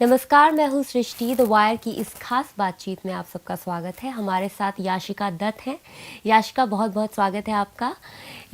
नमस्कार, मैं हूँ सृष्टि। द वायर की इस खास बातचीत में आप सबका स्वागत है। हमारे साथ याशिका दत्त हैं। याशिका, बहुत बहुत स्वागत है आपका।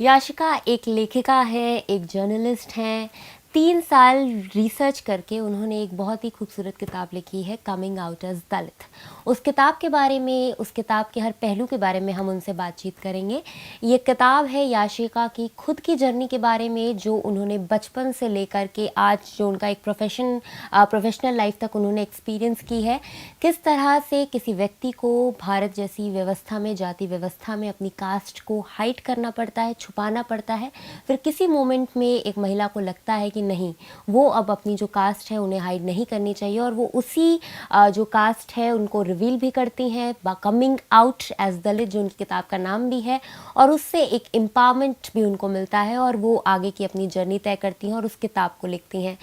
याशिका एक लेखिका है, एक जर्नलिस्ट हैं। 3 साल रिसर्च करके उन्होंने एक बहुत ही खूबसूरत किताब लिखी है, कमिंग आउट एज दलित। उस किताब के बारे में, उस किताब के हर पहलू के बारे में हम उनसे बातचीत करेंगे। ये किताब है याशिका की खुद की जर्नी के बारे में, जो उन्होंने बचपन से लेकर के आज जो उनका एक प्रोफेशनल लाइफ तक उन्होंने एक्सपीरियंस की है। किस तरह से किसी व्यक्ति को भारत जैसी व्यवस्था में, जाति व्यवस्था में अपनी कास्ट को हाइड करना पड़ता है, छुपाना पड़ता है। फिर किसी मोमेंट में एक महिला को लगता है कि नहीं, वो अब अपनी जो कास्ट है उन्हें हाइड नहीं करनी चाहिए, और वो उसी जो कास्ट है उनको रिवील भी करती हैं, कमिंग आउट एज दलित, जो उनकी किताब का नाम भी है। और उससे एक एम्पावरमेंट भी उनको मिलता है, और वो आगे की अपनी जर्नी तय करती हैं और उस किताब को लिखती हैं।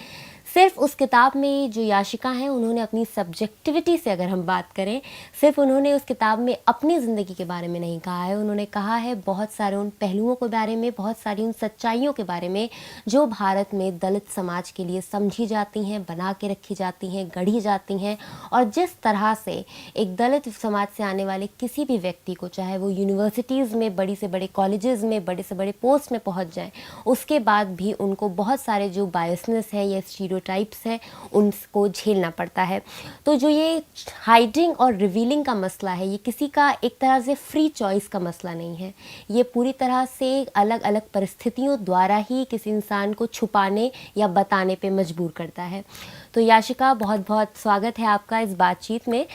सिर्फ उस किताब में जो याशिका हैं, उन्होंने अपनी सब्जेक्टिविटी से अगर हम बात करें, सिर्फ उन्होंने उस किताब में अपनी ज़िंदगी के बारे में नहीं कहा है, उन्होंने कहा है बहुत सारे उन पहलुओं के बारे में, बहुत सारी उन सच्चाइयों के बारे में जो भारत में दलित समाज के लिए समझी जाती हैं, बना के रखी जाती हैं, गढ़ी जाती हैं। और जिस तरह से एक दलित समाज से आने वाले किसी भी व्यक्ति को, चाहे वो यूनिवर्सिटीज़ में, बड़ी से बड़े कॉलेजेस में, बड़े से बड़े पोस्ट में पहुंच जाएं, उसके बाद भी उनको बहुत सारे जो बायसनेस है या स्टीरियोटाइप्स है, उनको झेलना पड़ता है। तो जो ये हाइडिंग और रिवीलिंग का मसला है, ये किसी का एक तरह से फ्री चॉइस का मसला नहीं है। ये पूरी तरह से अलग अलग परिस्थितियों द्वारा ही किसी इंसान को छुपाने या बताने पे मजबूर करता है। तो याशिका, बहुत बहुत स्वागत है आपका इस बातचीत में।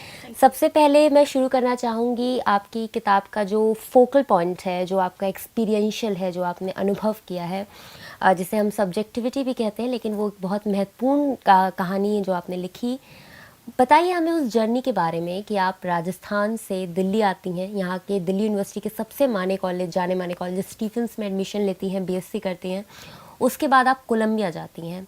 सबसे पहले मैं शुरू करना चाहूँगी आपकी किताब का जो फोकल पॉइंट है, जो आपका एक्सपीरियंशियल है, जो आपने अनुभव किया है, जिसे हम सब्जेक्टिविटी भी कहते हैं, लेकिन वो बहुत महत्वपूर्ण कहानी है जो आपने लिखी। बताइए हमें उस जर्नी के बारे में कि आप राजस्थान से दिल्ली आती हैं, यहाँ के दिल्ली यूनिवर्सिटी के सबसे जाने माने कॉलेज स्टीफेंस में एडमिशन लेती हैं, बीएससी करती हैं। उसके बाद आप कोलंबिया जाती हैं,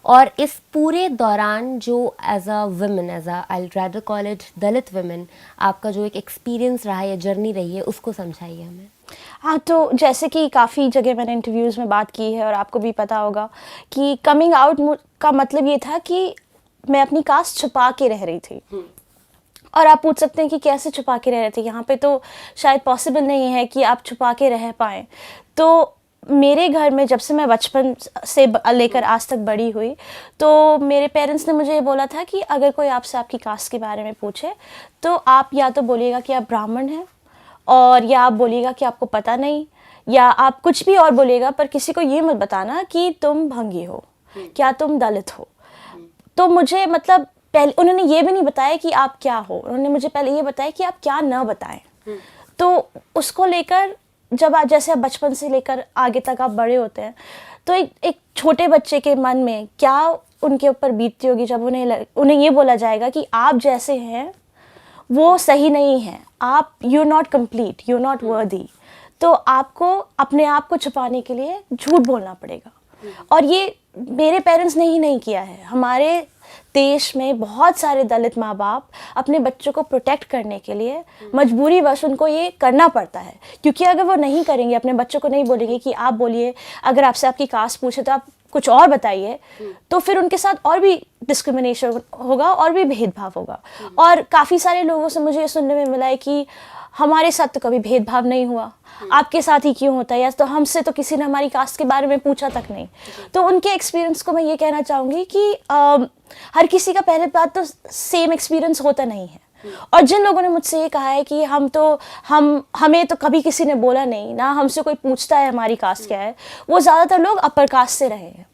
और इस पूरे दौरान जो as a woman, as a I rather call it Dalit woman, आपका जो एक एक्सपीरियंस रहा है या जर्नी रही है, उसको समझाइए हमें। हाँ, तो जैसे कि काफ़ी जगह मैंने इंटरव्यूज़ में बात की है और आपको भी पता होगा कि कमिंग आउट का मतलब ये था कि मैं अपनी कास्ट छुपा के रह रही थी। और आप पूछ सकते हैं कि कैसे छुपा के रह रहे थे, यहाँ पे तो शायद पॉसिबल नहीं है कि आप छुपा के रह पाएँ। तो मेरे घर में जब से मैं बचपन से लेकर आज तक बड़ी हुई, तो मेरे पेरेंट्स ने मुझे ये बोला था कि अगर कोई आपसे आपकी कास्ट के बारे में पूछे तो आप या तो बोलिएगा कि आप ब्राह्मण हैं, और या आप बोलिएगा कि आपको पता नहीं, या आप कुछ भी और बोलिएगा, पर किसी को ये मत बताना कि तुम भंगी हो, क्या तुम दलित हो। तो मुझे मतलब पहले उन्होंने ये भी नहीं बताया कि आप क्या हो, उन्होंने मुझे पहले ये बताया कि आप क्या ना बताएं। तो उसको लेकर जब आज जैसे आप बचपन से लेकर आगे तक आप बड़े होते हैं, तो एक छोटे बच्चे के मन में क्या उनके ऊपर बीतती होगी जब उन्हें ये बोला जाएगा कि आप जैसे हैं वो सही नहीं है, आप you not complete, you not worthy. तो आपको अपने आप को छुपाने के लिए झूठ बोलना पड़ेगा। और ये मेरे पेरेंट्स ने ही नहीं किया है, हमारे देश में बहुत सारे दलित माँ बाप अपने बच्चों को प्रोटेक्ट करने के लिए मजबूरीवश उनको ये करना पड़ता है, क्योंकि अगर वो नहीं करेंगे, अपने बच्चों को नहीं बोलेंगे कि आप बोलिए, अगर आपसे आपकी कास्ट पूछे तो आप कुछ और बताइए, तो फिर उनके साथ और भी डिस्क्रिमिनेशन होगा और भी भेदभाव होगा। और काफ़ी सारे लोगों से मुझे ये सुनने में मिला है कि हमारे साथ तो कभी भेदभाव नहीं हुआ, आपके साथ ही क्यों होता है, या तो हमसे तो किसी ने हमारी कास्ट के बारे में पूछा तक नहीं। तो उनके एक्सपीरियंस को मैं ये कहना चाहूँगी कि हर किसी का पहले बात तो सेम एक्सपीरियंस होता नहीं है। और जिन लोगों ने मुझसे ये कहा है कि हमें तो कभी किसी ने बोला नहीं ना, हमसे कोई पूछता है हमारी कास्ट क्या है, वो ज़्यादातर लोग अपर कास्ट से रहे हैं।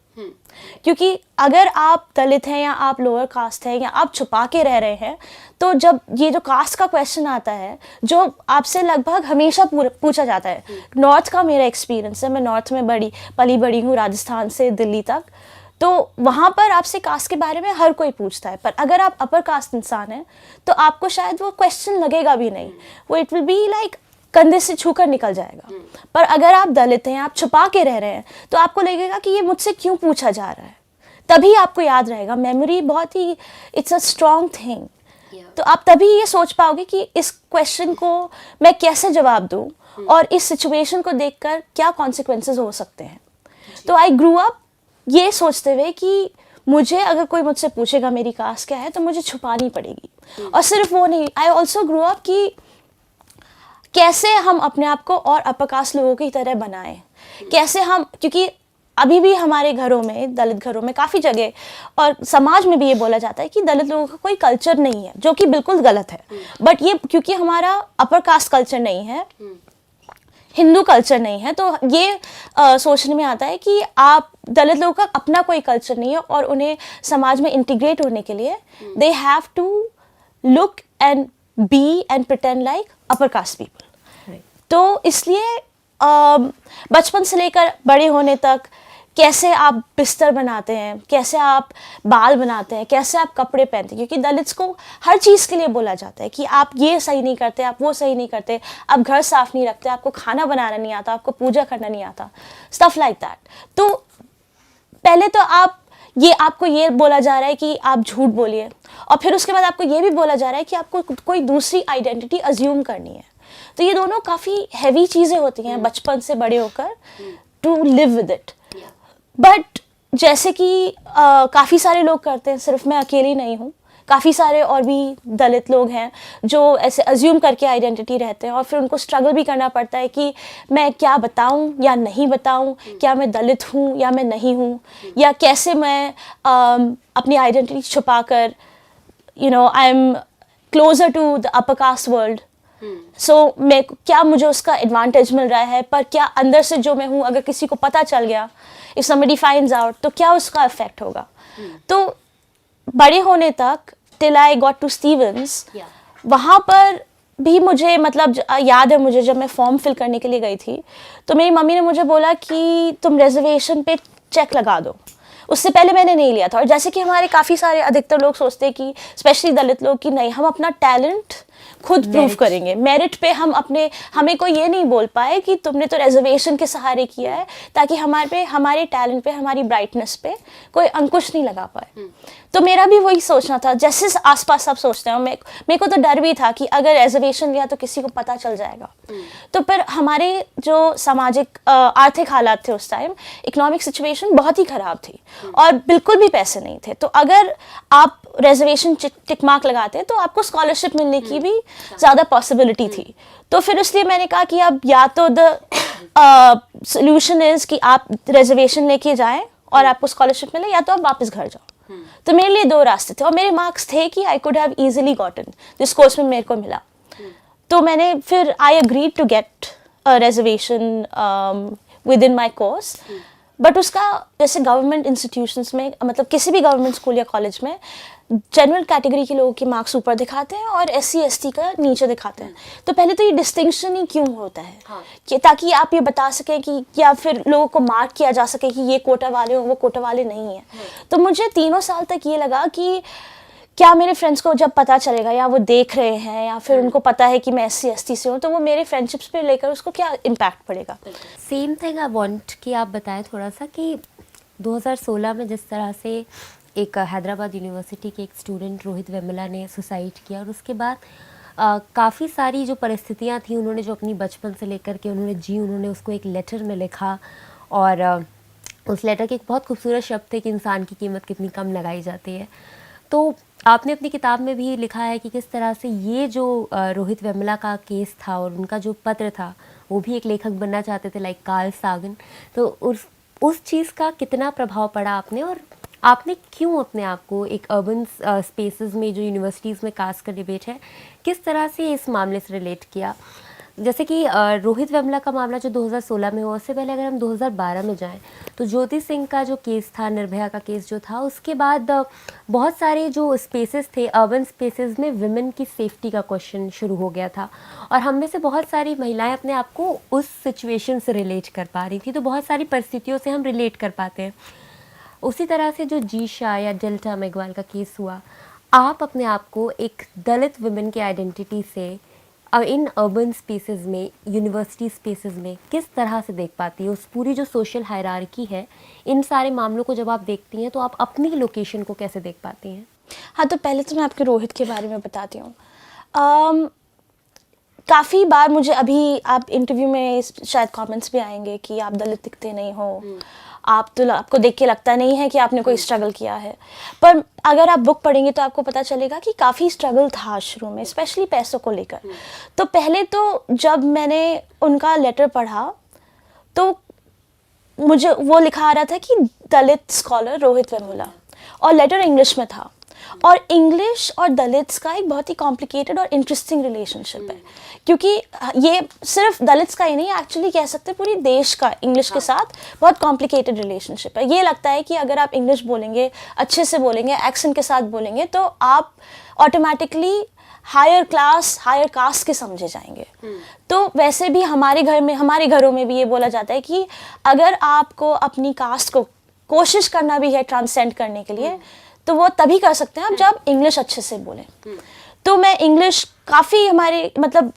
क्योंकि अगर आप दलित हैं या आप लोअर कास्ट हैं या आप छुपा के रह रहे हैं, तो जब ये जो कास्ट का क्वेश्चन आता है, जो आपसे लगभग हमेशा पूछा जाता है। नॉर्थ का मेरा एक्सपीरियंस है, मैं नॉर्थ में पली बड़ी हूँ, राजस्थान से दिल्ली तक। तो वहाँ पर आपसे कास्ट के बारे में हर कोई पूछता है, पर अगर आप अपर कास्ट इंसान हैं तो आपको शायद वो क्वेश्चन लगेगा भी नहीं, वो इट विल बी लाइक कंधे से छूकर निकल जाएगा। पर अगर आप दलित हैं, आप छुपा के रह रहे हैं, तो आपको लगेगा कि ये मुझसे क्यों पूछा जा रहा है। तभी आपको याद रहेगा, मेमोरी बहुत ही इट्स अ स्ट्रॉन्ग थिंग। तो आप तभी ये सोच पाओगे कि इस क्वेश्चन को मैं कैसे जवाब दूं, और इस सिचुएशन को देखकर क्या कॉन्सिक्वेंसेस हो सकते हैं। तो आई ग्रू अप ये सोचते हुए कि मुझे अगर कोई मुझसे पूछेगा मेरी कास्ट क्या है तो मुझे छुपानी पड़ेगी। और सिर्फ वो नहीं, आई ऑल्सो ग्रो अप कि कैसे हम अपने आप को और अपर कास्ट लोगों की तरह बनाएं, कैसे हम, क्योंकि अभी भी हमारे घरों में, दलित घरों में काफ़ी जगह और समाज में भी ये बोला जाता है कि दलित लोगों का कोई कल्चर नहीं है, जो कि बिल्कुल गलत है। बट ये क्योंकि हमारा अपर कास्ट कल्चर नहीं है, हिंदू कल्चर नहीं है, तो ये सोचने में आता है कि आप दलित लोगों का अपना कोई कल्चर नहीं है और उन्हें समाज में इंटीग्रेट होने के लिए they have to look and be and pretend like upper caste people. तो इसलिए बचपन से लेकर बड़े होने तक कैसे आप बिस्तर बनाते हैं, कैसे आप बाल बनाते हैं, कैसे आप कपड़े पहनते हैं, क्योंकि दलित्स को हर चीज़ के लिए बोला जाता है कि आप ये सही नहीं करते, आप वो सही नहीं करते, आप घर साफ नहीं रखते, आपको खाना बनाना नहीं आता, आपको पूजा करना नहीं आता, स्टफ लाइक दैट। तो पहले तो आपको ये बोला जा रहा है कि आप झूठ बोलिए, और फिर उसके बाद आपको ये भी बोला जा रहा है कि आपको कोई दूसरी आइडेंटिटी अज्यूम करनी है। तो ये दोनों काफ़ी हैवी चीज़ें होती हैं बचपन से बड़े होकर, to live with it. But जैसे कि काफ़ी सारे लोग करते हैं, सिर्फ मैं अकेली नहीं हूँ, काफ़ी सारे और भी दलित लोग हैं जो ऐसे अज्यूम करके आइडेंटिटी रहते हैं और फिर उनको स्ट्रगल भी करना पड़ता है कि मैं क्या बताऊँ या नहीं बताऊँ, क्या मैं दलित हूँ या मैं नहीं हूँ, या कैसे मैं अपनी आइडेंटिटी छुपा कर I am closer to the upper caste world. So मैं क्या, मुझे उसका एडवांटेज मिल रहा है, पर क्या अंदर से जो मैं हूँ अगर किसी को पता चल गया, इफ somebody finds out, तो क्या उसका इफेक्ट होगा। तो बड़े होने तक till I got to Stevens, वहाँ पर भी मुझे मतलब याद है, मुझे जब मैं फॉर्म फिल करने के लिए गई थी तो मेरी मम्मी ने मुझे बोला कि तुम रिजर्वेशन पे चेक लगा दो। उससे पहले मैंने नहीं लिया था। और जैसे कि हमारे काफ़ी सारे अधिकतर लोग सोचते हैं कि स्पेशली दलित लोग कि नहीं, हम अपना टैलेंट खुद प्रूव करेंगे, मेरिट पे हमें कोई ये नहीं बोल पाए कि तुमने तो रिजर्वेशन के सहारे किया है, ताकि हमारे टैलेंट पे, हमारी ब्राइटनेस पे कोई अंकुश नहीं लगा पाए। तो मेरा भी वही सोचना था, जैसे आसपास सब सोचते हैं। मेरे को तो डर भी था कि अगर रिजर्वेशन लिया तो किसी को पता चल जाएगा। तो फिर हमारे जो सामाजिक आर्थिक हालात थे उस टाइम, इकोनॉमिक सिचुएशन बहुत ही ख़राब थी और बिल्कुल भी पैसे नहीं थे। तो अगर आप रिजर्वेशन टिक मार्क लगाते तो आपको स्कॉलरशिप मिलने की भी ज़्यादा पॉसिबिलिटी थी। तो फिर इसलिए मैंने कहा कि अब या तो द सोल्यूशन इज़ कि आप रिजर्वेशन लेके जाएं और आपको स्कॉलरशिप मिले, या तो आप वापस घर जाओ। तो मेरे लिए दो रास्ते थे और मेरे मार्क्स थे कि I could have easily gotten जिस कोर्स में मेरे को मिला। तो मैंने फिर I agreed to get reservation within my course. But उसका जैसे गवर्नमेंट इंस्टीट्यूशंस में, मतलब किसी भी गवर्नमेंट स्कूल या कॉलेज में, जनरल कैटेगरी के लोगों के मार्क्स ऊपर दिखाते हैं और SC ST का नीचे दिखाते हैं। तो पहले तो ये डिस्टिंक्शन ही क्यों होता है? कि ताकि आप ये बता सकें कि, या फिर लोगों को मार्क किया जा सके कि ये कोटा वाले हो, वो कोटा वाले नहीं है। तो मुझे 3 साल तक ये लगा कि क्या मेरे फ्रेंड्स को जब पता चलेगा, या वो देख रहे हैं, या फिर उनको पता है कि मैं SC ST से हूँ, तो वो मेरे फ्रेंडशिप्स पे लेकर उसको क्या इम्पैक्ट पड़ेगा। सेम थिंग आई वांट कि आप बताएं थोड़ा सा कि 2016 में जिस तरह से एक हैदराबाद यूनिवर्सिटी के एक स्टूडेंट रोहित वेमुला ने सुसाइड किया, और उसके बाद काफ़ी सारी जो परिस्थितियाँ थी, उन्होंने जो अपनी बचपन से लेकर के उन्होंने उसको एक लेटर में लिखा। और उस लेटर के एक बहुत खूबसूरत शब्द थे कि इंसान की कीमत कितनी कम लगाई जाती है। तो आपने अपनी किताब में भी लिखा है कि किस तरह से ये जो रोहित वेमुला का केस था और उनका जो पत्र था, वो भी एक लेखक बनना चाहते थे लाइक कार्ल सागन। तो उस चीज़ का कितना प्रभाव पड़ा आपने, और आपने क्यों अपने आप को एक अर्बन स्पेसेस में, जो यूनिवर्सिटीज़ में कास्ट का डिबेट है, किस तरह से इस मामले से रिलेट किया? जैसे कि रोहित वेमुला का मामला जो 2016 में हुआ, उससे पहले अगर हम 2012 में जाएं तो ज्योति सिंह का जो केस था, निर्भया का केस जो था, उसके बाद बहुत सारे जो स्पेसेस थे, अर्बन स्पेसेस में विमेन की सेफ्टी का क्वेश्चन शुरू हो गया था। और हम में से बहुत सारी महिलाएं अपने आप को उस सिचुएशन से रिलेट कर पा रही थी। तो बहुत सारी परिस्थितियों से हम रिलेट कर पाते हैं। उसी तरह से जो जीशा या डेल्टा मेघवाल का केस हुआ, आप अपने आप को एक दलित वुमेन की आइडेंटिटी से इन अर्बन स्पेसेस में, यूनिवर्सिटी स्पेसेस में किस तरह से देख पाती है? उस पूरी जो सोशल हायरार्की है, इन सारे मामलों को जब आप देखती हैं तो आप अपनी लोकेशन को कैसे देख पाती हैं? हाँ, तो पहले तो मैं आपके रोहित के बारे में बताती हूँ। काफ़ी बार मुझे, अभी आप इंटरव्यू में शायद कमेंट्स भी आएंगे कि आप दलित दिखते नहीं हो, आपको देख के लगता नहीं है कि आपने कोई स्ट्रगल किया है, पर अगर आप बुक पढ़ेंगे तो आपको पता चलेगा कि काफ़ी स्ट्रगल था शुरू में, स्पेशली पैसों को लेकर। तो पहले तो जब मैंने उनका लेटर पढ़ा तो मुझे वो लिखा आ रहा था कि दलित स्कॉलर रोहित वेमुला, और लेटर इंग्लिश में था। और इंग्लिश और दलित्स का एक बहुत ही कॉम्प्लिकेटेड और इंटरेस्टिंग रिलेशनशिप है, क्योंकि ये सिर्फ दलित्स का ही नहीं, एक्चुअली कह सकते हैं पूरी देश का इंग्लिश के साथ बहुत कॉम्प्लिकेटेड रिलेशनशिप है। ये लगता है कि अगर आप इंग्लिश बोलेंगे, अच्छे से बोलेंगे, एक्सेंट के साथ बोलेंगे, तो आप automatically higher class, higher caste के समझे जाएंगे। तो वैसे भी हमारे घरों में भी ये बोला जाता है कि अगर आपको अपनी कास्ट को कोशिश करना भी है ट्रांसेंड करने के लिए, तो वो तभी कर सकते हैं आप जब इंग्लिश अच्छे से बोलें। तो मैं इंग्लिश काफ़ी हमारे मतलब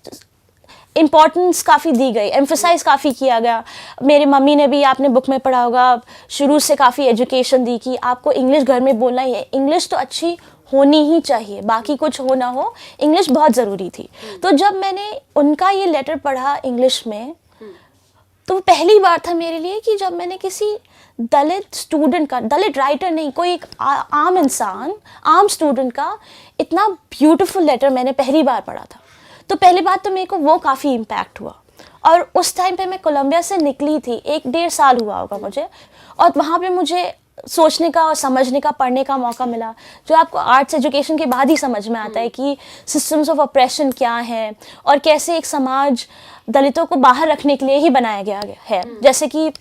इम्पॉर्टेंस काफ़ी दी गई, एम्फसाइज काफ़ी किया गया। मेरी मम्मी ने भी, आपने बुक में पढ़ा होगा, शुरू से काफ़ी एजुकेशन दी कि आपको इंग्लिश घर में बोलना ही है, इंग्लिश तो अच्छी होनी ही चाहिए, बाकी कुछ हो ना हो, इंग्लिश बहुत ज़रूरी थी। तो जब मैंने उनका ये लेटर पढ़ा इंग्लिश में, तो पहली बार था मेरे लिए कि जब मैंने किसी दलित स्टूडेंट का, दलित राइटर नहीं, कोई एक आम इंसान, आम स्टूडेंट का इतना ब्यूटीफुल लेटर मैंने पहली बार पढ़ा था। तो पहली बात तो मेरे को वो काफ़ी इम्पैक्ट हुआ। और उस टाइम पे मैं कोलंबिया से निकली थी, 1-1.5 साल हुआ होगा मुझे, और वहाँ पे मुझे सोचने का और समझने का, पढ़ने का मौका मिला, जो आपको आर्ट्स एजुकेशन के बाद ही समझ में आता है कि सिस्टम्स ऑफ ऑपरेशन क्या हैं और कैसे एक समाज दलितों को बाहर रखने के लिए ही बनाया गया है। जैसे कि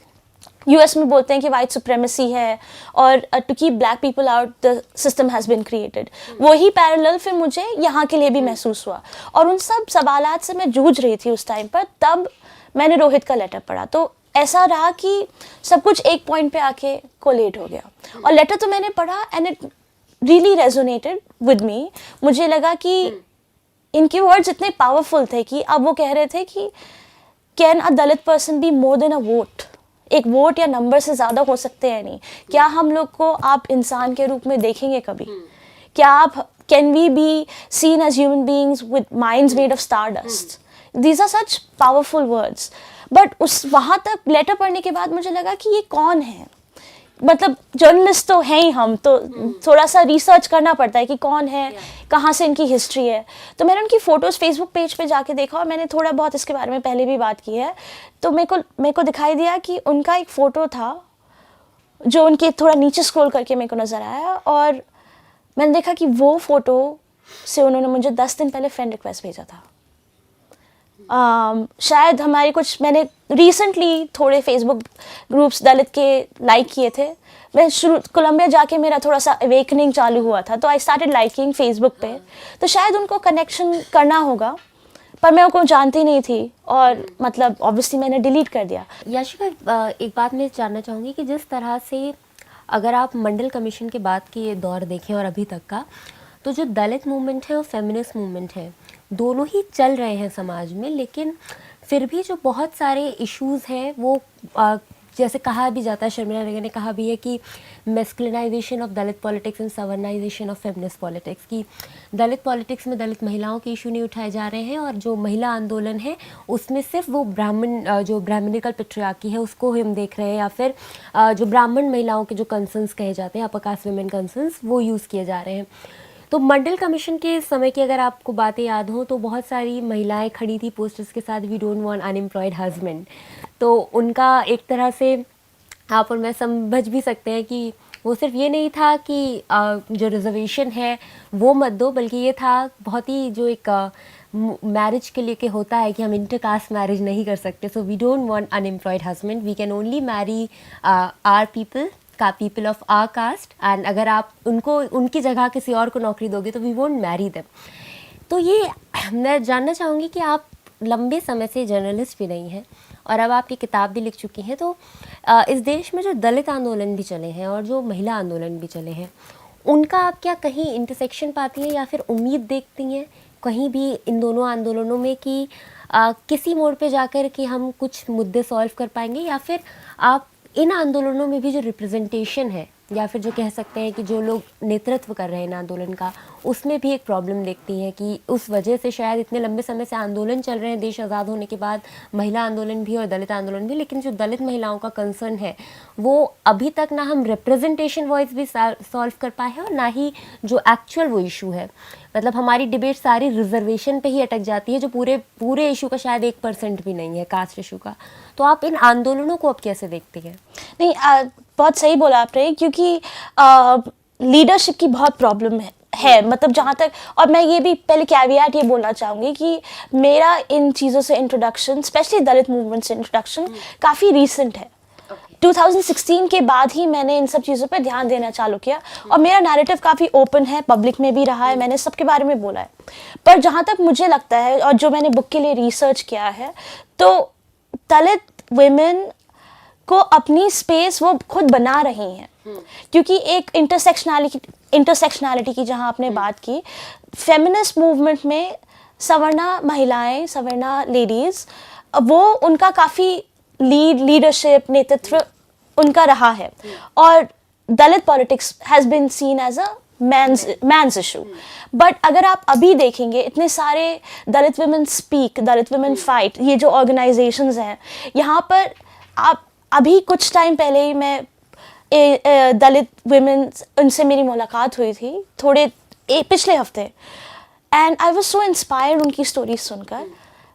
यूएस में बोलते हैं कि वाइट सुप्रेमेसी है, और to keep black people out the system has been created. वही पैरेलल फिर मुझे यहाँ के लिए भी महसूस हुआ, और उन सब सवालात से मैं जूझ रही थी उस टाइम पर। तब मैंने रोहित का लेटर पढ़ा, तो ऐसा रहा कि सब कुछ एक पॉइंट पे आके कोलेट हो गया। और लेटर तो मैंने पढ़ा and it really resonated with me. मुझे लगा कि इनके वर्ड्स इतने पावरफुल थे कि अब वो कह रहे थे कि can a Dalit person be more than a vote, एक वोट या नंबर से ज़्यादा हो सकते हैं नहीं? क्या हम लोग को आप इंसान के रूप में देखेंगे कभी? क्या आप can we be seen as human beings with minds made of stardust? These are such powerful words. But उस वहाँ तक लेटर पढ़ने के बाद मुझे लगा कि ये कौन है, मतलब जर्नलिस्ट तो हैं ही हम, तो थोड़ा सा रिसर्च करना पड़ता है कि कौन है, कहाँ से इनकी हिस्ट्री है। तो मैंने उनकी फ़ोटोज़ फेसबुक पेज पे जाके देखा, और मैंने थोड़ा बहुत इसके बारे में पहले भी बात की है। तो मेरे को दिखाई दिया कि उनका एक फ़ोटो था जो उनके थोड़ा नीचे स्क्रॉल करके मेरे को नज़र आया, और मैंने देखा कि वो फ़ोटो से उन्होंने मुझे 10 दिन पहले फ्रेंड रिक्वेस्ट भेजा था। शायद हमारे कुछ, मैंने रिसेंटली थोड़े फेसबुक ग्रुप्स दलित के लाइक किए थे। मैं कोलंबिया जाके मेरा थोड़ा सा अवेकनिंग चालू हुआ था, तो आई स्टार्टेड लाइकिंग फेसबुक पे। तो शायद उनको कनेक्शन करना होगा, पर मैं उनको जानती नहीं थी, और मतलब ऑब्वियसली मैंने डिलीट कर दिया। याशिका, एक बात मैं जानना चाहूँगी कि जिस तरह से अगर आप मंडल कमीशन के बाद के दौर देखें और अभी तक का, तो जो दलित मूवमेंट है और फेमिनिस्ट मूवमेंट है, दोनों ही चल रहे हैं समाज में, लेकिन फिर भी जो बहुत सारे इश्यूज़ हैं वो जैसे कहा भी जाता है, शर्मिला रेगा ने कहा भी है कि masculinization of Dalit politics and savarnization of feminist politics, की दलित पॉलिटिक्स में दलित महिलाओं के इशू नहीं उठाए जा रहे हैं, और जो महिला आंदोलन है उसमें सिर्फ वो जो ब्राह्मणिकल पेट्रियार्की है उसको हम देख रहे हैं, या फिर जो ब्राह्मण महिलाओं के जो कंसर्न्स कहे जाते हैं, अपर कास्ट वुमेन कंसर्न्स, वो यूज़ किए जा रहे हैं। तो मंडल कमीशन के समय की अगर आपको बातें याद हो तो बहुत सारी महिलाएं खड़ी थी पोस्टर्स के साथ, we don't want unemployed husband. तो उनका एक तरह से आप और मैं समझ भी सकते हैं कि वो सिर्फ ये नहीं था कि जो रिजर्वेशन है वो मत दो, बल्कि ये था बहुत ही जो एक मैरिज के लिए के होता है कि हम इंटरकास्ट मैरिज नहीं कर सकते, so we don't want unemployed husband, we can only marry our people of our caste, and अगर आप उनको उनकी जगह किसी और को नौकरी दोगे तो वी वोंट मैरी देम। तो ये मैं जानना चाहूँगी कि आप लंबे समय से जर्नलिस्ट भी रही हैं और अब आप ये किताब भी लिख चुकी हैं, तो इस देश में जो दलित आंदोलन भी चले हैं और जो महिला आंदोलन भी चले हैं, उनका आप क्या कहीं इंटरसेक्शन पाती हैं या फिर उम्मीद देखती हैं कहीं भी इन दोनों आंदोलनों में कि किसी मोड़ पे जाकर कि हम कुछ मुद्दे सॉल्व कर पाएंगे, या फिर आप इन आंदोलनों में भी जो रिप्रेजेंटेशन है या फिर जो कह सकते हैं कि जो लोग नेतृत्व कर रहे हैं आंदोलन का, उसमें भी एक प्रॉब्लम देखती हैं कि उस वजह से शायद इतने लंबे समय से आंदोलन चल रहे हैं देश आज़ाद होने के बाद, महिला आंदोलन भी और दलित आंदोलन भी, लेकिन जो दलित महिलाओं का कंसर्न है वो अभी तक ना हम रिप्रेजेंटेशन वॉइस भी सॉल्व कर पाए हैं और ना ही जो एक्चुअल वो इशू है। मतलब हमारी डिबेट सारी रिजर्वेशन पे ही अटक जाती है, जो पूरे इशू का शायद 1% भी नहीं है, कास्ट इशू का। तो आप इन आंदोलनों को अब कैसे देखते हैं? नहीं, बहुत सही बोला आपने, क्योंकि लीडरशिप की बहुत प्रॉब्लम है मतलब जहाँ तक, और मैं ये भी पहले कैवियाट ये बोलना चाहूँगी कि मेरा इन चीज़ों से इंट्रोडक्शन, स्पेशली दलित मूवमेंट से इंट्रोडक्शन काफ़ी रीसेंट है। 2016 के बाद ही मैंने इन सब चीज़ों पे ध्यान देना चालू किया और मेरा नैरेटिव काफ़ी ओपन है, पब्लिक में भी रहा है, मैंने सबके बारे में बोला है। पर जहाँ तक मुझे लगता है और जो मैंने बुक के लिए रिसर्च किया है, तो दलित वुमेन को अपनी स्पेस वो खुद बना रही हैं, क्योंकि एक इंटरसेक्शनैलिटी की जहाँ आपने बात की, फेमिनिस्ट मूवमेंट में सवर्णा महिलाएं, सवर्णा लेडीज़, वो उनका काफ़ी लीडरशिप, नेतृत्व उनका रहा है, और Dalit politics has been seen as a man's issue. But अगर आप अभी देखेंगे, इतने सारे Dalit women speak, Dalit women fight, ये जो ऑर्गेनाइजेशंस हैं, यहाँ पर आप अभी कुछ टाइम पहले ही मैं दलित वुमेन, उनसे मेरी मुलाकात हुई थी पिछले हफ्ते, and I was so inspired उनकी स्टोरी सुनकर।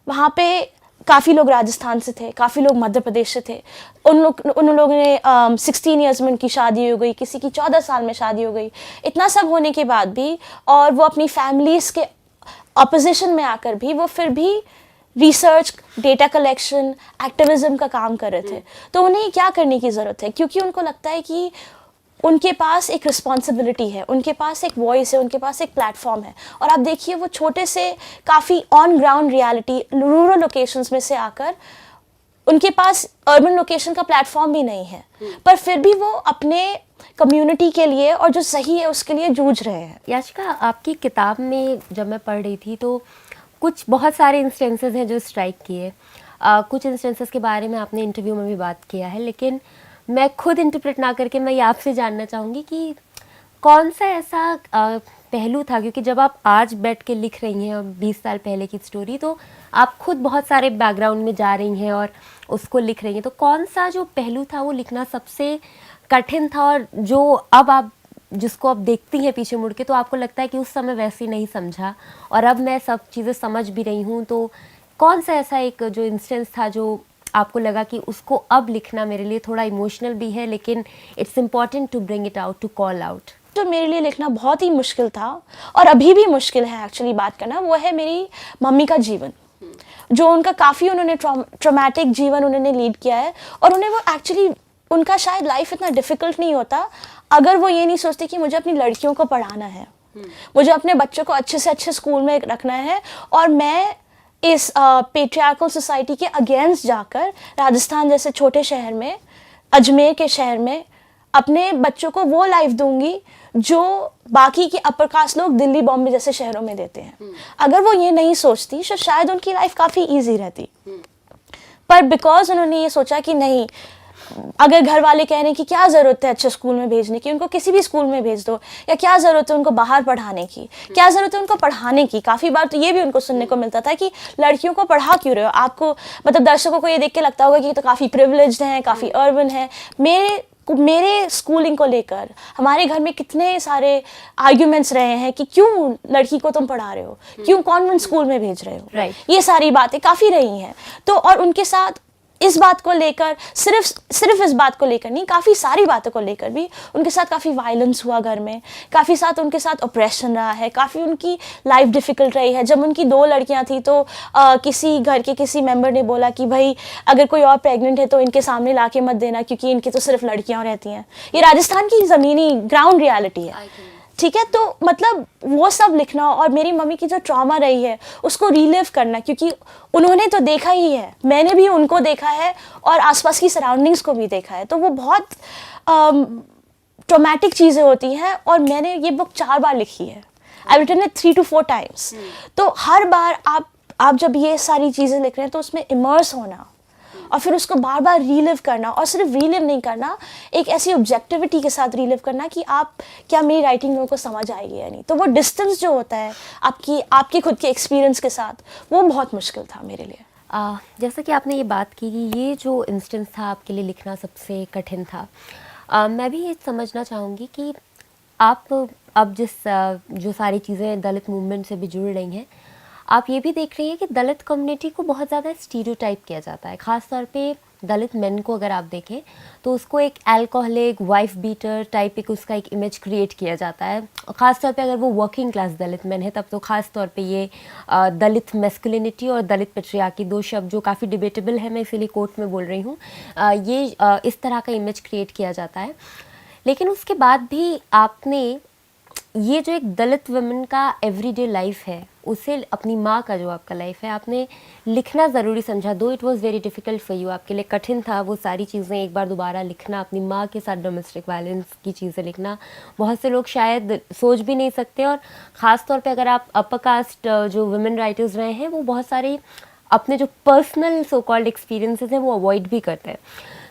वहाँ पे काफ़ी लोग राजस्थान से थे, काफ़ी लोग मध्य प्रदेश से थे। उन लोगों ने 16 ईयर्स में उनकी शादी हो गई, किसी की 14 साल में शादी हो गई। इतना सब होने के बाद भी, और वो अपनी फैमिलीज़ के अपोजिशन में आकर भी, वो फिर भी रिसर्च, डेटा कलेक्शन, एक्टिविज्म का काम कर रहे थे। तो उन्हें क्या करने की ज़रूरत है, क्योंकि उनको लगता है कि उनके पास एक रिस्पॉन्सिबिलिटी है, उनके पास एक वॉइस है, उनके पास एक प्लेटफॉर्म है। और आप देखिए, वो छोटे से काफ़ी on ground reality, rural locations में से आकर, उनके पास अर्बन लोकेशन का प्लेटफॉर्म भी नहीं है, पर फिर भी वो अपने कम्युनिटी के लिए और जो सही है उसके लिए जूझ रहे हैं। याशिका, आपकी किताब में जब मैं पढ़ रही थी तो कुछ बहुत सारे इंस्टेंसेस हैं जो स्ट्राइक किए। कुछ इंस्टेंसेस के बारे में आपने इंटरव्यू में भी बात किया है, लेकिन मैं खुद इंटरप्रेट ना करके मैं ये आपसे जानना चाहूँगी कि कौन सा ऐसा पहलू था, क्योंकि जब आप आज बैठ के लिख रही हैं 20 साल पहले की स्टोरी, तो आप खुद बहुत सारे बैकग्राउंड में जा रही हैं और उसको लिख रही हैं, तो कौन सा जो पहलू था वो लिखना सबसे कठिन था, और जो अब आप जिसको अब देखती हैं पीछे मुड़ के तो आपको लगता है कि उस समय वैसे नहीं समझा और अब मैं सब चीज़ें समझ भी रही हूँ, तो कौन सा ऐसा एक जो इंस्टेंस था जो आपको लगा कि उसको अब लिखना मेरे लिए थोड़ा इमोशनल भी है, लेकिन it's important to bring it out, to call out? जो मेरे लिए लिखना बहुत ही मुश्किल था और अभी भी मुश्किल है एक्चुअली बात करना, वो है मेरी मम्मी का जीवन। जो उनका काफ़ी उन्होंने ट्रॉमेटिक जीवन उन्होंने लीड किया है, और उन्हें वो एक्चुअली, उनका शायद लाइफ इतना डिफ़िकल्ट नहीं होता अगर वो ये नहीं सोचते कि मुझे अपनी लड़कियों को पढ़ाना है, मुझे अपने बच्चों को अच्छे से अच्छे स्कूल में रखना है, और मैं इस पेट्रियार्कल सोसाइटी के अगेंस्ट जाकर राजस्थान जैसे छोटे शहर में, अजमेर के शहर में अपने बच्चों को वो लाइफ दूंगी जो बाकी के अपर कास्ट लोग दिल्ली, बॉम्बे जैसे शहरों में देते हैं। अगर वो ये नहीं सोचती तो शायद उनकी लाइफ काफ़ी ईजी रहती, पर बिकॉज उन्होंने ये सोचा कि नहीं, अगर घर वाले कह रहे हैं कि क्या ज़रूरत है अच्छे स्कूल में भेजने की, उनको किसी भी स्कूल में भेज दो, या क्या ज़रूरत है उनको बाहर पढ़ाने की, क्या ज़रूरत है उनको पढ़ाने की। काफ़ी बार तो ये भी उनको सुनने को मिलता था कि लड़कियों को पढ़ा क्यों रहे हो। आपको मतलब दर्शकों को ये देख के लगता होगा कि ये तो काफ़ी प्रिविलेज्ड हैं, काफ़ी अर्बन है। मेरे स्कूलिंग को लेकर हमारे घर में कितने सारे आर्ग्यूमेंट्स रहे हैं कि क्यों लड़की को तुम पढ़ा रहे हो, क्यों कॉन्वेंट स्कूल में भेज रहे हो, ये सारी बातें काफ़ी रही हैं। तो और उनके साथ इस बात को लेकर, सिर्फ इस बात को लेकर नहीं, काफ़ी सारी बातों को लेकर भी उनके साथ काफ़ी वायलेंस हुआ घर में, काफ़ी साथ उनके साथ ऑपरेशन रहा है, काफ़ी उनकी लाइफ डिफ़िकल्ट रही है। जब उनकी 2 लड़कियां थी तो किसी घर के किसी मेंबर ने बोला कि भाई अगर कोई और प्रेग्नेंट है तो इनके सामने ला के मत देना, क्योंकि इनकी तो सिर्फ लड़कियाँ रहती हैं। ये राजस्थान की ज़मीनी ग्राउंड रियलिटी है, ठीक है। तो मतलब वो सब लिखना और मेरी मम्मी की जो ट्रॉमा रही है उसको रीलिव करना, क्योंकि उन्होंने तो देखा ही है, मैंने भी उनको देखा है और आसपास की सराउंडिंग्स को भी देखा है, तो वो बहुत ट्रॉमेटिक चीज़ें होती हैं। और मैंने ये बुक 4 बार लिखी है, I written it 3 to 4 times। तो हर बार आप जब ये सारी चीज़ें लिख रहे हैं तो उसमें इमर्स होना और फिर उसको बार बार रीलिव करना, और सिर्फ रीलिव नहीं करना, एक ऐसी ऑब्जेक्टिविटी के साथ रीलिव करना कि आप क्या मेरी राइटिंग लोगों को समझ आएगी या नहीं। तो वो डिस्टेंस जो होता है आपकी खुद के एक्सपीरियंस के साथ, वो बहुत मुश्किल था मेरे लिए। जैसा कि आपने ये बात की कि ये जो इंस्टेंस था आपके लिए लिखना सबसे कठिन था, मैं भी ये समझना चाहूँगी कि आप अब जो सारी चीज़ें दलित मूवमेंट से भी जुड़ रही हैं, आप ये भी देख रही हैं कि दलित कम्युनिटी को बहुत ज़्यादा स्टीरियोटाइप किया जाता है। ख़ास तौर पे दलित मेन को अगर आप देखें तो उसको एक अल्कोहलिक, वाइफ बीटर टाइप उसका एक इमेज क्रिएट किया जाता है। ख़ास तौर पे अगर वो वर्किंग क्लास दलित मेन है तब तो ख़ास तौर पे ये दलित मैस्कुलिनिटी और दलित पेट्रियार्की, दो शब्द जो काफ़ी डिबेटेबल है, मैं इसीलिए कोर्ट में बोल रही हूँ, ये इस तरह का इमेज क्रिएट किया जाता है। लेकिन उसके बाद भी आपने ये जो एक दलित वुमेन का एवरीडे लाइफ है, उसे अपनी माँ का जो आपका लाइफ है, आपने लिखना ज़रूरी समझा। दो it was very difficult for you, आपके लिए कठिन था वो सारी चीज़ें एक बार दोबारा लिखना, अपनी माँ के साथ डोमेस्टिक वायलेंस की चीज़ें लिखना। बहुत से लोग शायद सोच भी नहीं सकते, और ख़ास तौर पे अगर आप अपर कास्ट जो वुमेन राइटर्स रहे हैं, वो बहुत सारे अपने जो पर्सनल सो कॉल्ड एक्सपीरियंसेस हैं वो अवॉइड भी करते हैं।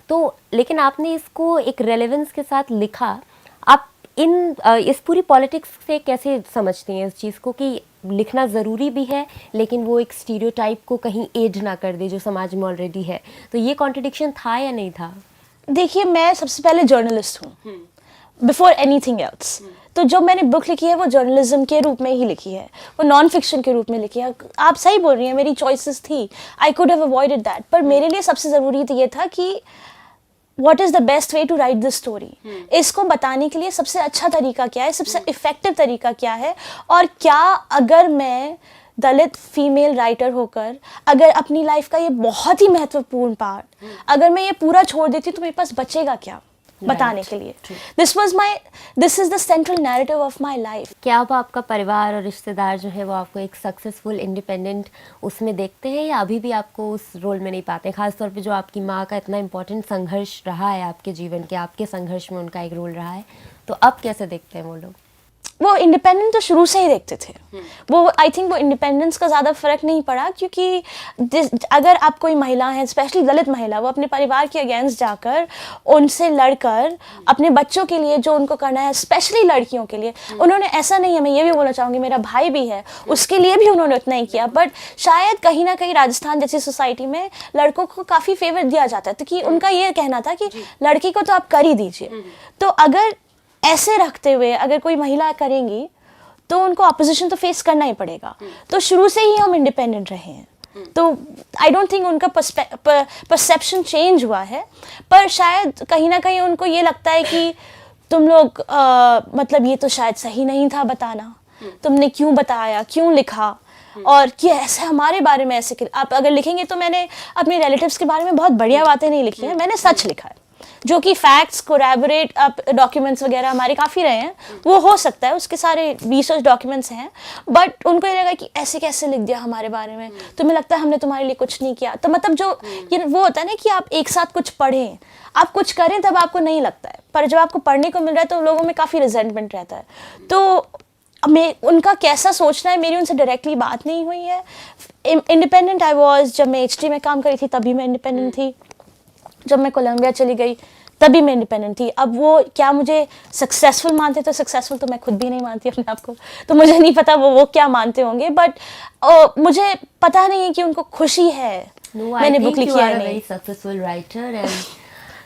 तो लेकिन आपने इसको एक रेलेवेंस के साथ लिखा। आप इस पूरी पॉलिटिक्स से कैसे समझती हैं इस चीज़ को कि लिखना ज़रूरी भी है लेकिन वो एक स्टीरियोटाइप को कहीं एड ना कर दे जो समाज में ऑलरेडी है? तो ये कॉन्ट्रडिक्शन था या नहीं था? देखिए, मैं सबसे पहले जर्नलिस्ट हूँ, बिफोर एनीथिंग एल्स। तो जो मैंने बुक लिखी है वो जर्नलिज्म के रूप में ही लिखी है, वो नॉन फिक्शन के रूप में लिखी है। आप सही बोल रही हैं, मेरी चॉइसेस थी, आई कुड हैव अवॉइडेड दैट, पर मेरे लिए सबसे ज़रूरी तो ये था कि What is the best way to write this story? इसको बताने के लिए सबसे अच्छा तरीका क्या है, सबसे इफेक्टिव तरीका क्या है, और क्या अगर मैं दलित फीमेल राइटर होकर अगर अपनी लाइफ का ये बहुत ही महत्वपूर्ण पार्ट अगर मैं ये पूरा छोड़ देती तो मेरे पास बचेगा क्या बताने के लिए। This is the central narrative of my life. क्या अब आपका परिवार और रिश्तेदार जो है वो आपको एक सक्सेसफुल इंडिपेंडेंट उसमें देखते हैं, या अभी भी आपको उस रोल में नहीं पाते? खासतौर पे जो आपकी माँ का इतना इम्पोर्टेंट संघर्ष रहा है आपके जीवन के, आपके संघर्ष में उनका एक रोल रहा है, तो अब कैसे देखते हैं वो लोग? वो इंडिपेंडेंट तो शुरू से ही देखते थे। वो आई थिंक वो इंडिपेंडेंस का ज़्यादा फर्क नहीं पड़ा, क्योंकि अगर आप कोई महिला है, स्पेशली दलित महिला, वो अपने परिवार के अगेंस्ट जाकर उनसे लड़कर अपने बच्चों के लिए जो उनको करना है, स्पेशली लड़कियों के लिए, उन्होंने ऐसा नहीं है, मैं ये भी बोलना चाहूँगी, मेरा भाई भी है, उसके लिए भी उन्होंने उतना ही किया। बट शायद कहीं ना कहीं राजस्थान जैसी सोसाइटी में लड़कों को काफ़ी फेवर दिया जाता है, तो कि उनका ये कहना था कि लड़की को तो आप कर ही दीजिए। तो अगर ऐसे रखते हुए अगर कोई महिला करेंगी तो उनको अपोजिशन तो फेस करना ही पड़ेगा। तो शुरू से ही हम इंडिपेंडेंट रहे हैं, तो आई डोंट थिंक उनका परसेप्शन चेंज हुआ है, पर शायद कहीं ना कहीं उनको ये लगता है कि तुम लोग मतलब ये तो शायद सही नहीं था बताना, तुमने क्यों बताया, क्यों लिखा, और कि ऐसे हमारे बारे में ऐसे। आप अगर लिखेंगे तो मैंने अपने रिलेटिव्स के बारे में बहुत बढ़िया बातें नहीं लिखी है, मैंने सच लिखा है, जो कि फैक्ट्स कोरैबोरेट डॉक्यूमेंट्स वगैरह हमारे काफ़ी रहे हैं, वो हो सकता है उसके सारे रिसर्च डॉक्यूमेंट्स हैं, बट उनको ये लगा कि ऐसे कैसे लिख दिया हमारे बारे में, तुम्हें लगता है हमने तुम्हारे लिए कुछ नहीं किया। तो मतलब जो ये वो होता है ना कि आप एक साथ कुछ पढ़ें, आप कुछ करें तब आपको नहीं लगता है, पर जब आपको पढ़ने को मिल रहा है तो लोगों में काफ़ी रिजेंटमेंट रहता है। तो मैं उनका कैसा सोचना है, मेरी उनसे डायरेक्टली बात नहीं हुई है। इंडिपेंडेंट आई वॉज, जब मैं HD में काम करी थी तभी मैं इंडिपेंडेंट थी, जब मैं कोलंबिया चली गई तभी मैं इंडिपेंडेंट थी। अब वो क्या मुझे सक्सेसफुल मानते, तो सक्सेसफुल तो मैं खुद भी नहीं मानती अपने आप को, तो मुझे नहीं पता वो क्या मानते होंगे, बट मुझे पता नहीं है कि उनको खुशी है मैंने बुक लिखी है नहीं। सक्सेसफुल राइटर एंड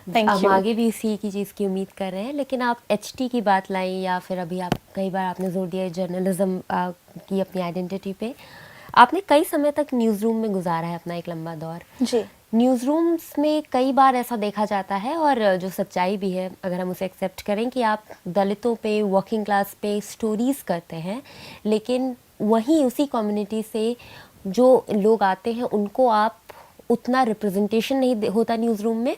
Thank हम you. आगे भी इसी की चीज़ की उम्मीद कर रहे हैं। लेकिन आप HT की बात लाई, या फिर अभी आप कई बार आपने जोर दिया जर्नलिज्म की अपनी आइडेंटिटी पे, आपने कई समय तक न्यूज़ रूम में गुजारा है अपना एक लंबा दौर। जी, न्यूज़ रूम्स में कई बार ऐसा देखा जाता है, और जो सच्चाई भी है अगर हम उसे एक्सेप्ट करें, कि आप दलितों पे, वर्किंग क्लास पे स्टोरीज़ करते हैं, लेकिन वहीं उसी कम्युनिटी से जो लोग आते हैं उनको आप उतना रिप्रेजेंटेशन नहीं होता न्यूज़ रूम में,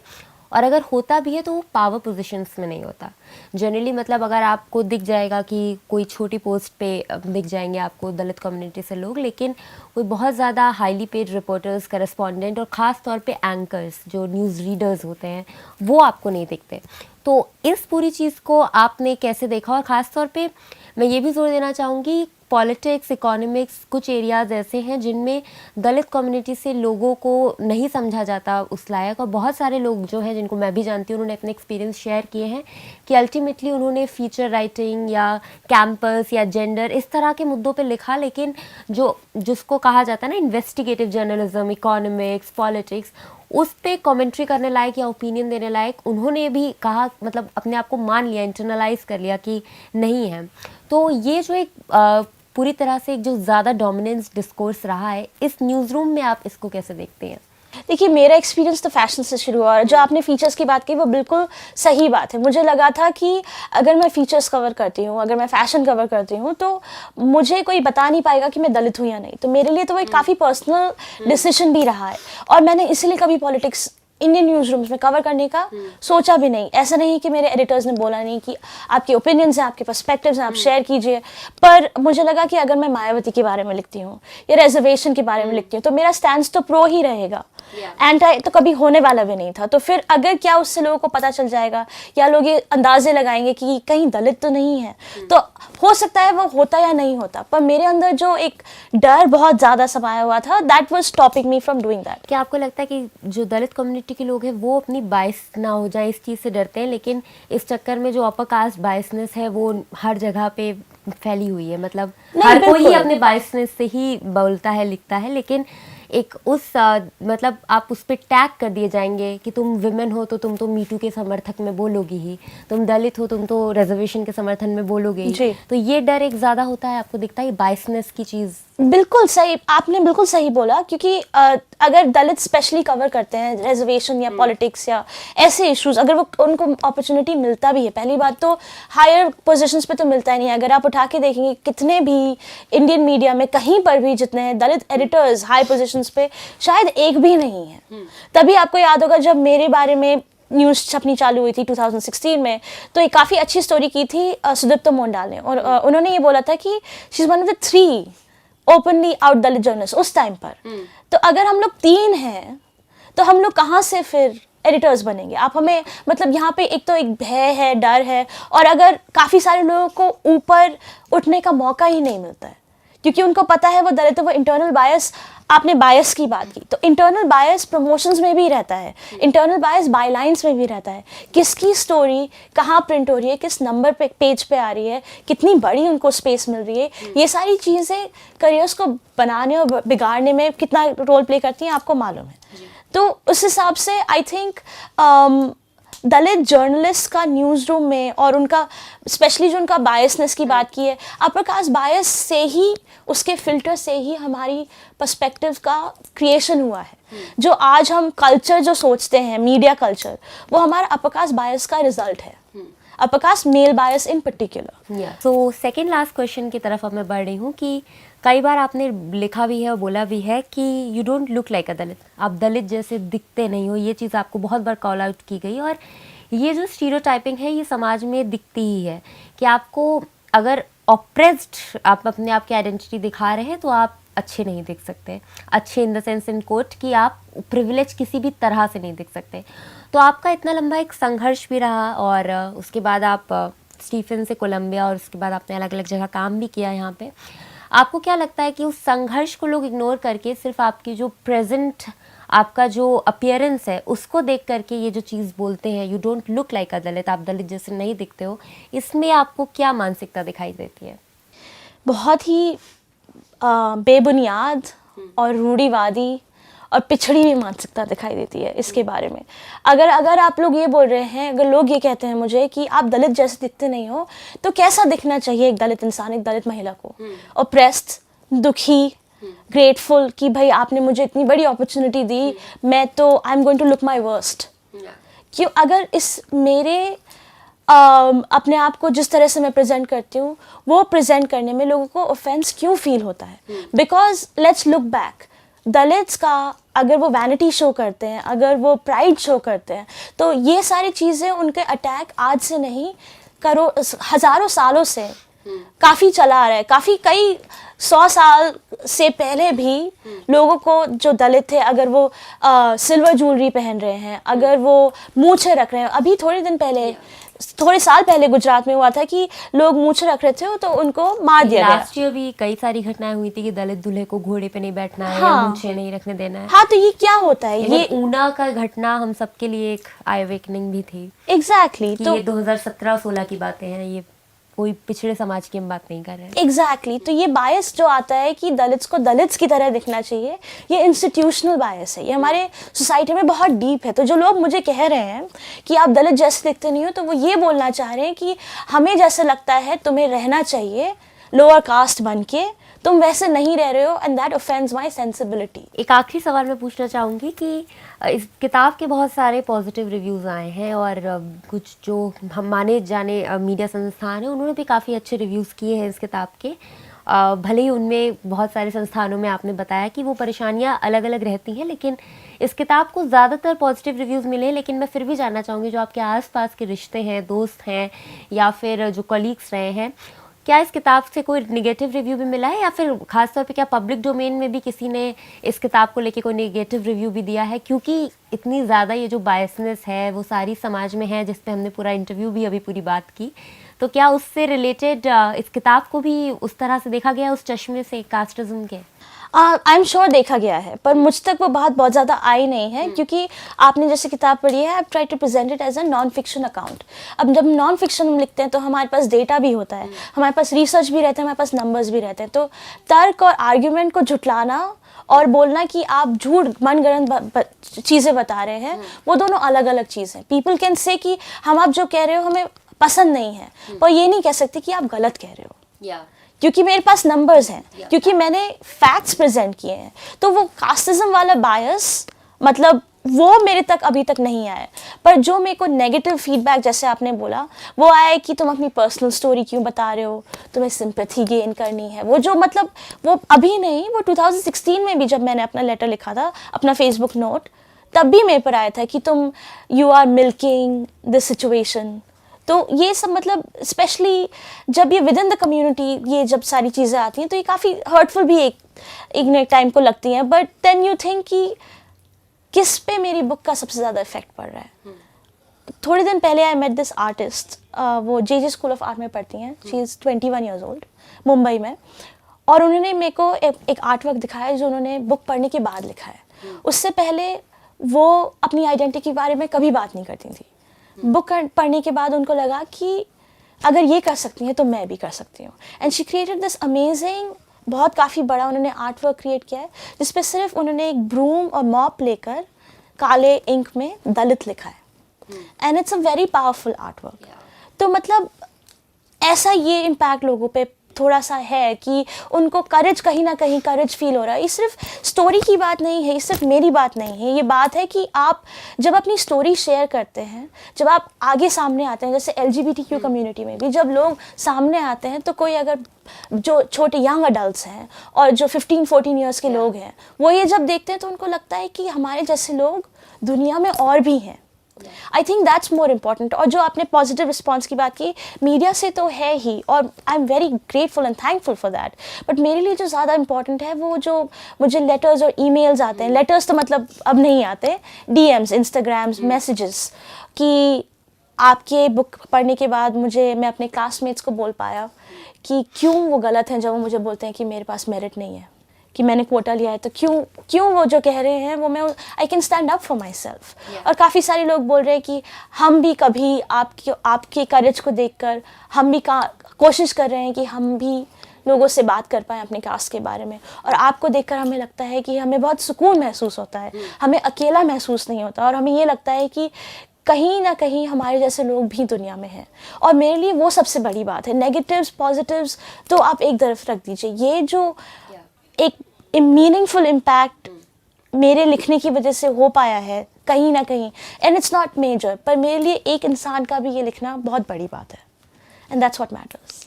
और अगर होता भी है तो वो पावर पोजीशंस में नहीं होता जनरली। मतलब अगर आपको दिख जाएगा कि कोई छोटी पोस्ट पे दिख जाएंगे आपको दलित कम्युनिटी से लोग, लेकिन कोई बहुत ज़्यादा हाईली पेड रिपोर्टर्स, करस्पॉन्डेंट और ख़ास तौर पे एंकर्स जो न्यूज़ रीडर्स होते हैं वो आपको नहीं दिखते। तो इस पूरी चीज़ को आपने कैसे देखा? और ख़ास तौर पे मैं ये भी जोर देना चाहूँगी, पॉलिटिक्स, इकोनॉमिक्स, कुछ एरियाज ऐसे हैं जिनमें दलित कम्युनिटी से लोगों को नहीं समझा जाता उस लायक, और बहुत सारे लोग जो हैं जिनको मैं भी जानती हूँ, उन्होंने अपने एक्सपीरियंस शेयर किए हैं कि अल्टीमेटली उन्होंने फीचर राइटिंग या कैंपस या जेंडर इस तरह के मुद्दों पे लिखा, लेकिन जिसको कहा जाता है ना इन्वेस्टिगेटिव जर्नलिज्म, इकोनॉमिक्स, पॉलिटिक्स, उस पे कमेंट्री करने लायक या ओपिनियन देने लायक उन्होंने भी कहा, मतलब अपने आप को मान लिया, इंटरनलाइज कर लिया कि नहीं है। तो ये जो एक पूरी तरह से एक जो ज़्यादा डोमिनेंस डिस्कोर्स रहा है इस न्यूज़ रूम में, आप इसको कैसे देखते हैं? देखिए, मेरा एक्सपीरियंस तो फैशन से शुरू हुआ, और जो आपने फीचर्स की बात की वो बिल्कुल सही बात है। मुझे लगा था कि अगर मैं फीचर्स कवर करती हूँ, अगर मैं फैशन कवर करती हूँ, तो मुझे कोई बता नहीं पाएगा कि मैं दलित हूँ या नहीं। तो मेरे लिए तो वो एक काफ़ी पर्सनल डिसीजन भी रहा है, और मैंने इसलिए कभी पॉलिटिक्स इंडियन न्यूज़ रूम्स में कवर करने का सोचा भी नहीं। ऐसा नहीं कि मेरे एडिटर्स ने बोला नहीं कि आपके ओपिनियंस हैं, आपके पर्सपेक्टिव्स हैं, आप शेयर कीजिए, पर मुझे लगा कि अगर मैं मायावती के बारे में लिखती हूँ या रिजर्वेशन के बारे में लिखती हूँ तो मेरा स्टैंड तो प्रो ही रहेगा, एंटी तो कभी होने वाला भी नहीं था। तो फिर अगर क्या उससे लोगों को पता चल जाएगा या लोग ये अंदाजे लगाएंगे कि कहीं दलित तो नहीं है, तो हो सकता है वो होता या नहीं होता, पर मेरे अंदर जो एक डर बहुत ज़्यादा समाया हुआ था, that was stopping me from doing that. क्या आपको लगता है कि जो दलित कम्युनिटी के लोग हैं वो अपनी बायस ना हो जाए इस चीज़ से डरते हैं, लेकिन इस चक्कर में जो अपर कास्ट बायसनेस है वो हर जगह पे फैली हुई है, मतलब हर कोई ही अपने बायसनेस से ही बोलता है, लिखता है, लेकिन एक मतलब आप उस पर टैग कर दिए जाएंगे कि तुम विमेन हो तो तुम तो मीटू के समर्थक में बोलोगी ही, तुम दलित हो तुम तो रिजर्वेशन के समर्थन में बोलोगे ही। तो ये डर एक ज़्यादा होता है, आपको दिखता है बायसनेस की चीज़? बिल्कुल सही, आपने बिल्कुल सही बोला, क्योंकि अगर दलित स्पेशली कवर करते हैं रिजर्वेशन या पॉलिटिक्स या ऐसे इश्यूज, अगर वो उनको अपॉर्चुनिटी मिलता भी है, पहली बात तो हायर पोजीशंस पे तो मिलता ही नहीं है। अगर आप उठा के देखेंगे कितने भी इंडियन मीडिया में कहीं पर भी जितने दलित एडिटर्स हाई पोजीशंस पे, शायद एक भी नहीं है। तभी आपको याद होगा जब मेरे बारे में न्यूज़ छपनी चालू हुई थी 2016 में, तो एक काफ़ी अच्छी स्टोरी की थी सुदीप्ता मोंडाल ने, और उन्होंने ये बोला था कि she is one of the 3 openly out Dalit journalist उस टाइम पर। तो अगर हम लोग 3 हैं तो हम लोग कहाँ से फिर एडिटर्स बनेंगे? आप हमें, मतलब यहाँ पे एक तो एक भय है, डर है, और अगर काफ़ी सारे लोगों को ऊपर उठने का मौका ही नहीं मिलता है क्योंकि उनको पता है वो दलित है। वो इंटरनल बायस, आपने बायस की बात की, तो इंटरनल बायस प्रमोशंस में भी रहता है, इंटरनल बायस बायलाइंस में भी रहता है। किसकी स्टोरी कहाँ प्रिंट हो रही है, किस नंबर पे पेज पे आ रही है, कितनी बड़ी उनको स्पेस मिल रही है, ये सारी चीज़ें करियर्स को बनाने और बिगाड़ने में कितना रोल प्ले करती हैं, आपको मालूम है। तो उस हिसाब से आई थिंक दलित जर्नलिस्ट का न्यूज़ रूम में, और उनका स्पेशली जो उनका बायसनेस की बात की है, अपर कास्ट बायस से ही, उसके फिल्टर से ही हमारी पर्सपेक्टिव का क्रिएशन हुआ है। जो आज हम कल्चर जो सोचते हैं, मीडिया कल्चर, वो हमारा अपर कास्ट बायस का रिजल्ट है, अपर कास्ट मेल बायस इन पर्टिकुलर। तो सेकेंड लास्ट क्वेश्चन की तरफ अब मैं बढ़ रही हूँ कि कई बार आपने लिखा भी है और बोला भी है कि you don't look like a Dalit, आप दलित जैसे दिखते नहीं हो। ये चीज़ आपको बहुत बार कॉल आउट की गई, और ये जो स्टीरियोटाइपिंग है ये समाज में दिखती ही है कि आपको अगर ऑप्रेस्ड आप अपने आप की आइडेंटिटी दिखा रहे हैं तो आप अच्छे नहीं दिख सकते, अच्छे in the sense in quote कि आप प्रिविलेज किसी भी तरह से नहीं दिख सकते। तो आपका इतना लंबा एक संघर्ष भी रहा, और उसके बाद आप स्टीफन से कोलंबिया, और उसके बाद आपने अलग अलग जगह काम भी किया यहाँ पे। आपको क्या लगता है कि उस संघर्ष को लोग इग्नोर करके सिर्फ आपकी जो प्रेजेंट, आपका जो अपीयरेंस है उसको देख करके ये जो चीज़ बोलते हैं, you don't look like a Dalit, आप दलित जैसे नहीं दिखते हो, इसमें आपको क्या मानसिकता दिखाई देती है? बहुत ही बेबुनियाद और रूढ़िवादी और पिछड़ी हुई मानसिकता दिखाई देती है इसके बारे में। अगर आप लोग ये बोल रहे हैं, अगर लोग ये कहते हैं मुझे कि आप दलित जैसे दिखते नहीं हो, तो कैसा दिखना चाहिए एक दलित इंसान, एक दलित महिला को? ऑप्रेस्ड, दुखी, ग्रेटफुल कि भाई आपने मुझे इतनी बड़ी अपॉर्चुनिटी दी, मैं तो I am going to look my worst. क्यों? अगर इस मेरे अपने आप को जिस तरह से मैं प्रेजेंट करती हूँ, वो प्रेजेंट करने में लोगों को ऑफेंस क्यों फील होता है? Because let's look back, Dalits का अगर वो वैनिटी शो करते हैं, अगर वो प्राइड शो करते हैं, तो ये सारी चीज़ें, उनके अटैक आज से नहीं, हज़ारों सालों से काफ़ी चला आ रहा है। काफ़ी कई 100 साल से पहले भी लोगों को, जो दलित थे, अगर वो सिल्वर ज्वेलरी पहन रहे हैं, अगर वो मूछें रख रहे हैं, अभी थोड़े दिन पहले थोड़े साल पहले गुजरात में हुआ था कि लोग मूंछ रख रहे थे तो उनको मार दिया गया। लास्ट ईयर भी कई सारी घटनाएं हुई थी कि दलित दूल्हे को घोड़े पे नहीं बैठना है या हाँ। मूंछें नहीं रखने देना है। हाँ, तो ये क्या होता है ये ये ऊना का घटना हम सबके लिए एक आई अवेकनिंग भी थी एग्जैक्टली कि तो ये 2017-16 की बातें हैं, ये कोई पिछड़े समाज की हम बात नहीं कर रहे हैं। एग्जैक्टली तो ये बायस जो आता है कि दलित्स को दलित्स की तरह दिखना चाहिए, ये इंस्टीट्यूशनल बायस है, ये हमारे सोसाइटी में बहुत डीप है। तो जो लोग मुझे कह रहे हैं कि आप दलित जैसे दिखते नहीं हो, तो वो ये बोलना चाह रहे हैं कि हमें जैसे लगता है तुम्हें रहना चाहिए लोअर कास्ट बन के, तुम वैसे नहीं रह रहे हो, and that offends my sensibility. एक आखिरी सवाल मैं पूछना चाहूँगी कि इस किताब के बहुत सारे पॉजिटिव रिव्यूज़ आए हैं और कुछ जो हम माने जाने मीडिया संस्थान हैं उन्होंने भी काफ़ी अच्छे रिव्यूज़ किए हैं इस किताब के। भले ही उनमें बहुत सारे संस्थानों में आपने बताया कि वो परेशानियाँ अलग अलग रहती हैं, लेकिन इस किताब को ज़्यादातर पॉजिटिव रिव्यूज़ मिले। लेकिन मैं फिर भी जानना चाहूँगी, जो आपके आसपास के रिश्ते हैं, दोस्त हैं या फिर जो कलीग्स रहे हैं, क्या इस किताब से कोई निगेटिव रिव्यू भी मिला है, या फिर खासतौर पे क्या पब्लिक डोमेन में भी किसी ने इस किताब को लेके कोई नेगेटिव रिव्यू भी दिया है? क्योंकि इतनी ज़्यादा ये जो बायसनेस है वो सारी समाज में है, जिस पे हमने पूरा इंटरव्यू भी अभी पूरी बात की, तो क्या उससे रिलेटेड इस किताब को भी उस तरह से देखा गया, उस चश्मे से कास्टिज्म के? आई एम श्योर देखा गया है, पर मुझ तक वो बात बहुत ज़्यादा आई नहीं है, क्योंकि आपने जैसे किताब पढ़ी है, I try to present it as a non fiction account. अब जब नॉन फिक्शन हम लिखते हैं तो हमारे पास डेटा भी होता है, हमारे पास रिसर्च भी रहता है, हमारे पास नंबर्स भी रहते हैं। तो तर्क और आर्ग्यूमेंट को झुटलाना और बोलना कि आप झूठ मनगढ़ंत चीज़ें बता रहे हैं, वो दोनों अलग अलग चीज़ हैं। पीपल कैन से कि हम आप जो कह रहे हो हमें पसंद नहीं है, पर ये नहीं कह सकते कि आप गलत कह रहे हो, क्योंकि मेरे पास नंबर्स हैं, क्योंकि मैंने फैक्ट्स प्रेजेंट किए हैं। तो वो कास्टिज्म वाला बायस मतलब वो मेरे तक अभी तक नहीं आया। पर जो मेरे को नेगेटिव फीडबैक जैसे आपने बोला वो आया है कि तुम अपनी पर्सनल स्टोरी क्यों बता रहे हो, तुम्हें सिंपैथी गेन करनी है। वो जो मतलब वो अभी नहीं, वो 2016 में भी जब मैंने अपना लेटर लिखा था, अपना फेसबुक नोट, तब भी मेरे पर आया था कि तुम you are milking this situation. तो ये सब मतलब स्पेशली जब ये विद इन द कम्युनिटी ये जब सारी चीज़ें आती हैं तो ये काफ़ी हर्टफुल भी एक टाइम को लगती हैं। बट देन यू थिंक कि किस पे मेरी बुक का सबसे ज़्यादा इफेक्ट पड़ रहा है। थोड़े दिन पहले आई मेट दिस आर्टिस्ट, वो जे स्कूल ऑफ आर्ट में पढ़ती हैं, she is 21 years old, Mumbai में, और उन्होंने मेरे को एक आर्ट वर्क दिखाया जो उन्होंने बुक पढ़ने के बाद लिखा है। उससे पहले वो अपनी आइडेंटिटी के बारे में कभी बात नहीं करती थी। बुक पढ़ने के बाद उनको लगा कि अगर ये कर सकती हैं तो मैं भी कर सकती हूँ, and she created this amazing, बहुत काफ़ी बड़ा उन्होंने आर्ट वर्क क्रिएट किया है, जिसपे सिर्फ उन्होंने एक ब्रूम और मॉप लेकर काले इंक में दलित लिखा है, and it's a very powerful art work. तो मतलब ऐसा ये इम्पैक्ट लोगों पे थोड़ा सा है कि उनको करेज, कहीं ना कहीं करेज फील हो रहा है। ये सिर्फ स्टोरी की बात नहीं है, ये सिर्फ मेरी बात नहीं है, ये बात है कि आप जब अपनी स्टोरी शेयर करते हैं, जब आप आगे सामने आते हैं, जैसे LGBTQ कम्युनिटी में भी जब लोग सामने आते हैं, तो कोई अगर जो छोटे यंग अडल्ट्स हैं और जो 15-14 ईयर्स के लोग हैं, वो ये जब देखते हैं तो उनको लगता है कि हमारे जैसे लोग दुनिया में और भी हैं। I think that's more important. और जो आपने पॉजिटिव रिस्पॉन्स की बात की, मीडिया से तो है ही, और I am very grateful and thankful for that. But मेरे लिए जो ज़्यादा इंपॉर्टेंट है वो जो मुझे लेटर्स और ईमेल्स आते हैं, लेटर्स तो मतलब अब नहीं आते, DMs, इंस्टाग्राम्स, मैसेजेस, कि आपके बुक पढ़ने के बाद मैं अपने क्लासमेट्स को बोल पाया कि क्यों वो गलत हैं जब वो मुझे बोलते हैं कि मेरे पास मेरिट नहीं है, कि मैंने कोटा लिया है, तो क्यों वो जो कह रहे हैं वो मैं I can stand up for my self. और काफ़ी सारे लोग बोल रहे हैं कि हम भी कभी आपके करेज को देखकर हम भी कोशिश कर रहे हैं कि हम भी लोगों से बात कर पाएँ अपने कास्ट के बारे में, और आपको देखकर हमें लगता है कि हमें बहुत सुकून महसूस होता है, हमें अकेला महसूस नहीं होता, और हमें ये लगता है कि कहीं ना कहीं हमारे जैसे लोग भी दुनिया में हैं। और मेरे लिए वो सबसे बड़ी बात है। नेगेटिव्स पॉजिटिव्स तो आप एक तरफ रख दीजिए, ये जो एक मीनिंगफुल इम्पैक्ट मेरे लिखने की वजह से हो पाया है कहीं ना कहीं, एंड इट्स नॉट मेजर, पर मेरे लिए एक इंसान का भी ये लिखना बहुत बड़ी बात है, and that's what matters.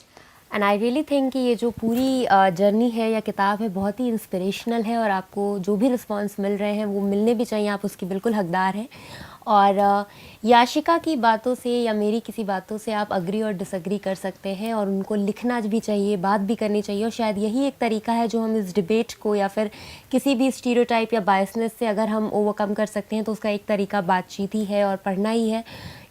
And I really think कि ये जो पूरी जर्नी है या किताब है बहुत ही इंस्पिरेशनल है, और आपको जो भी रिस्पॉन्स मिल रहे हैं वो मिलने भी चाहिए, आप उसकी बिल्कुल हकदार हैं। और याशिका की बातों से या मेरी किसी बातों से आप अग्री और डिसएग्री कर सकते हैं, और उनको लिखना भी चाहिए, बात भी करनी चाहिए, और शायद यही एक तरीका है जो हम इस डिबेट को या फिर किसी भी स्टीरियोटाइप या बायसनेस से अगर हम ओवरकम कर सकते हैं तो उसका एक तरीका बातचीत ही है और पढ़ना ही है।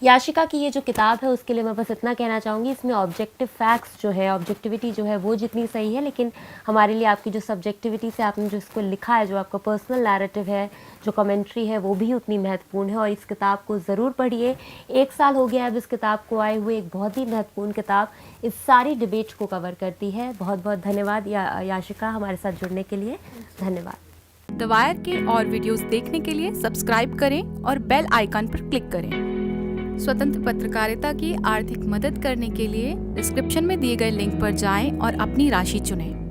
याशिका की ये जो किताब है उसके लिए मैं बस इतना कहना चाहूँगी, इसमें ऑब्जेक्टिव फैक्ट्स जो है, ऑब्जेक्टिविटी जो है वो जितनी सही है, लेकिन हमारे लिए आपकी जो सब्जेक्टिविटी से आपने जो इसको लिखा है, जो आपका पर्सनल नैरेटिव है, जो कमेंट्री है, वो भी उतनी महत्वपूर्ण है। और इस किताब को ज़रूर पढ़िए। 1 साल हो गया अब इस किताब को आए हुए। एक बहुत ही महत्वपूर्ण किताब इस सारी डिबेट को कवर करती है। बहुत बहुत धन्यवाद याशिका हमारे साथ जुड़ने के लिए। धन्यवाद। द वायर के और वीडियोस देखने के लिए सब्सक्राइब करें और बेल आइकन पर क्लिक करें। स्वतंत्र पत्रकारिता की आर्थिक मदद करने के लिए डिस्क्रिप्शन में दिए गए लिंक पर जाएं और अपनी राशि चुनें।